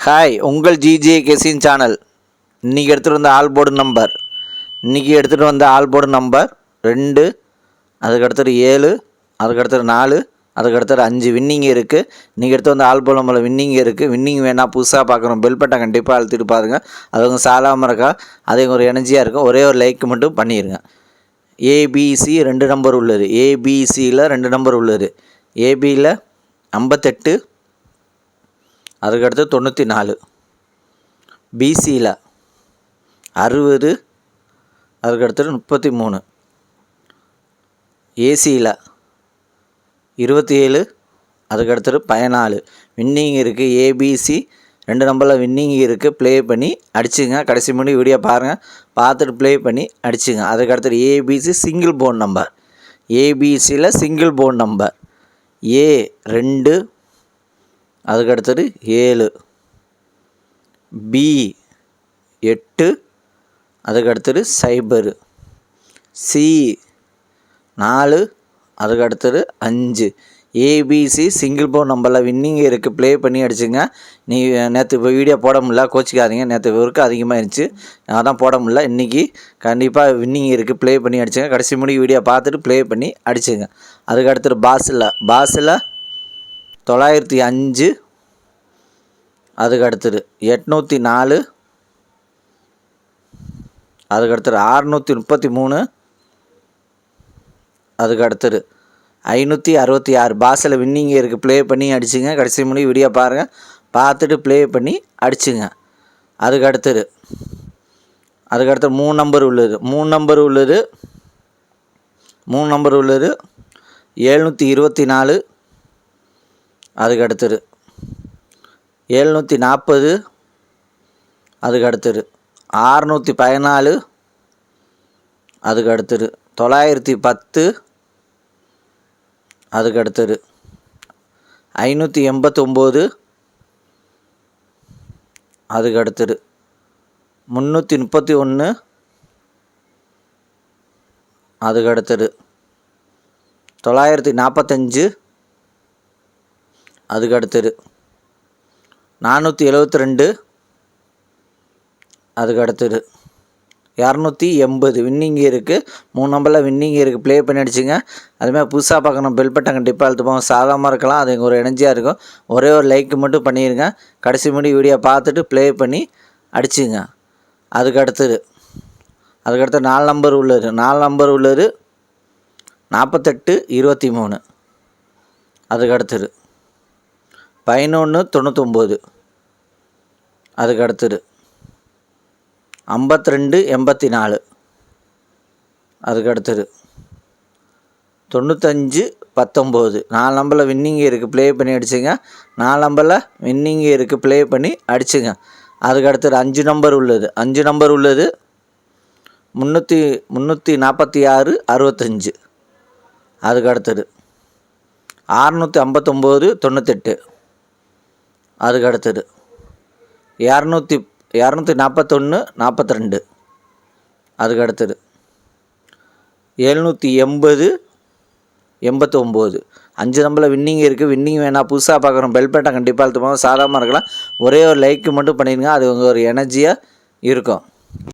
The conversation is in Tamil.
ஹாய், உங்கள் ஜிஜே கெசின் சேனல். இன்றைக்கி எடுத்துகிட்டு வந்த ஆல் போர்டு நம்பர் 2, அதுக்கடுத்தது 7, அதுக்கடுத்தது 4, அதுக்கடுத்தது 5 வின்னிங் இருக்குது. இன்றைக்கி எடுத்து வந்த ஆல் போர்டு நம்பரில் வின்னிங் இருக்குது. வின்னிங் வேணால் புதுசாக பார்க்குறோம், பெல் பட்டன் கண்டிப்பாக அழுத்திட்டு பாருங்கள். அது உங்கள் சாலாமல் இருக்கா, அது ஒரு எனர்ஜியாக இருக்கும். ஒரே ஒரு லைக் மட்டும் பண்ணிடுங்க. ஏபிசி 2 நம்பர் உள்ளது. ஏபிசியில் 2 நம்பர் உள்ளது. ஏபியில் 58, அதுக்கடுத்து 94, பிசியில் 60, அதுக்கடுத்து 33, ஏசியில் 27, அதுக்கடுத்து 14 வின்னிங் இருக்குது. ஏபிசி 2 நம்பரில் வின்னிங் இருக்குது. ப்ளே பண்ணி அடிச்சுங்க. கடைசி முடி வீடியோ பாருங்கள், பார்த்துட்டு ப்ளே பண்ணி அடிச்சுங்க. அதுக்கடுத்து ஏபிசி சிங்கிள் போர்டு நம்பர். ஏபிசியில் சிங்கிள் போர்டு நம்பர் A2, அதுக்கடுத்தது 7, B8, அதுக்கடுத்தது 0, C4, அதுக்கடுத்தது 5. ஏபிசி சிங்கிள் போர்டு நம்பரில் வின்னிங் இருக்குது. ப்ளே பண்ணி அடிச்சுங்க. நேற்று இப்போ வீடியோ போட முடியல, கோச்சிக்காதீங்க. நேற்று ஒர்க்கு அதிகமாக இருந்துச்சு, அதான் போட முடியல. இன்றைக்கி கண்டிப்பாக வின்னிங் இருக்குது. ப்ளே பண்ணி அடிச்சுங்க. கடைசி முடி வீடியோ பார்த்துட்டு ப்ளே பண்ணி அடிச்சுங்க. அதுக்கடுத்தது பாஸில் 905, அதுக்கடுத்தது 804, அதுக்கடுத்தது 633, அதுக்கடுத்தது 566 பாஸில் வின்னிங் இருக்குது. ப்ளே பண்ணி அடிச்சுங்க. கடைசி முடி வீடியோ பாருங்கள், பார்த்துட்டு ப்ளே பண்ணி அடிச்சுங்க. அதுக்கடுத்தது 3 நம்பர் உள்ளது. 3 நம்பர் உள்ளது 724, அதுக்கடுத்தது 740, அதுக்கடுத்தது 614, அதுக்கடுத்தது 910, அதுக்கடுத்தது 589, அதுக்கடுத்தது 331, அதுக்கடுத்தது 945, அதுக்கடுத்தது 472, அதுக்கடுத்தது 280 வின்னிங் இருக்குது. 3 நம்பரில் வின்னிங் இருக்குது. ப்ளே பண்ணி அடிச்சுங்க. அதுமாதிரி புதுசாக பார்க்கணும், பெல் பட்டன் கண்டிப்பாக அழுத்துப்போம். சாதாரணமாக இருக்கலாம், அது ஒரு எனர்ஜியாக இருக்கும். ஒரே ஒரு லைக் மட்டும் பண்ணிடுங்க. கடைசி முடி வீடியோ பார்த்துட்டு ப்ளே பண்ணி அடிச்சுங்க. அதுக்கடுத்து 4 நம்பர் உள்ளது. 4 நம்பர் உள்ளது 48, 23, அதுக்கடுத்தது 1199, அதுக்கடுத்தது 52, 84, அதுக்கடுத்தது 95, 19. 4 நம்பரில் வின்னிங் இருக்குது. ப்ளே பண்ணி அடிச்சுங்க. 4 நம்பரில் வின்னிங் இருக்குது. ப்ளே பண்ணி அடிச்சுங்க. அதுக்கடுத்தது 5 நம்பர் உள்ளது. 5 நம்பர் உள்ளது 346, 65, அதுக்கடுத்தது 659, 98, அதுக்கடுத்தது 241, 42, அதுக்கடுத்தது 780, 89. 5 நம்பரில் வின்னிங் இருக்குது. வின்னிங் வேணால் புதுசாக பார்க்குறோம், பெல் பட்டன் கண்டிப்பாக அழுத்துப்போம். சாதாரணமாக இருக்கலாம், ஒரே ஒரு லைக் மட்டும் பண்ணிடுங்க. அது உங்கள் ஒரு எனர்ஜியாக இருக்கும்.